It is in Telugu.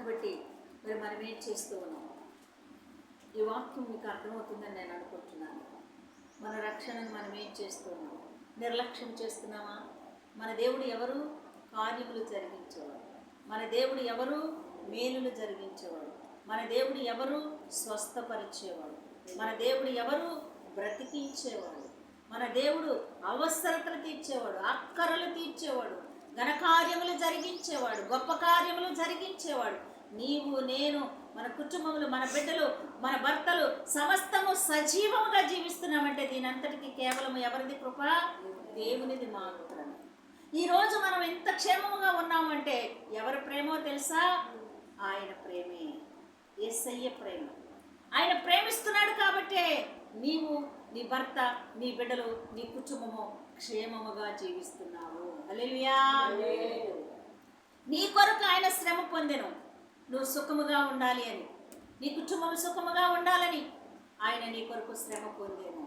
బట్టి మరి మనం ఏం చేస్తూ ఉన్నాం? ఈ వాక్యం మీకు అర్థమవుతుందని నేను అనుకుంటున్నాను. మన రక్షణను మనం ఏం చేస్తూ ఉన్నాం? నిర్లక్ష్యం చేస్తున్నామా? మన దేవుడు ఎవరు? కార్యములు జరిగించేవాడు. మన దేవుడు ఎవరు? మేలులు జరిగించేవాడు. మన దేవుడు ఎవరు? స్వస్థపరిచేవాడు. మన దేవుడు ఎవరు? బ్రతికించేవాడు. మన దేవుడు అవసరతలు తీర్చేవాడు, అక్కరలు తీర్చేవాడు, ఘనకార్యములు జరిగించేవాడు, గొప్ప కార్యములు జరిగించేవాడు. నీవు, నేను, మన కుటుంబములు, మన బిడ్డలు, మన భర్తలు సమస్తము సజీవముగా జీవిస్తున్నామంటే దీని అంతటికి కేవలం ఎవరిది కృప? దేవునిది మాత్రమే. ఈరోజు మనం ఇంత క్షేమముగా ఉన్నామంటే ఎవరి ప్రేమో తెలుసా? ఆయన ప్రేమే, యేసయ్య ప్రేమ. ఆయన ప్రేమిస్తున్నాడు కాబట్టే నీవు, నీ భర్త, నీ బిడ్డలు, నీ కుటుంబము క్షేమముగా జీవిస్తున్నావు. హల్లెలూయా. నీ కొరకు ఆయన శ్రమ పొందెను, నువ్వు సుఖముగా ఉండాలి అని, నీ కుటుంబం సుఖముగా ఉండాలని ఆయన నీ కొరకు శ్రమ పొందెను.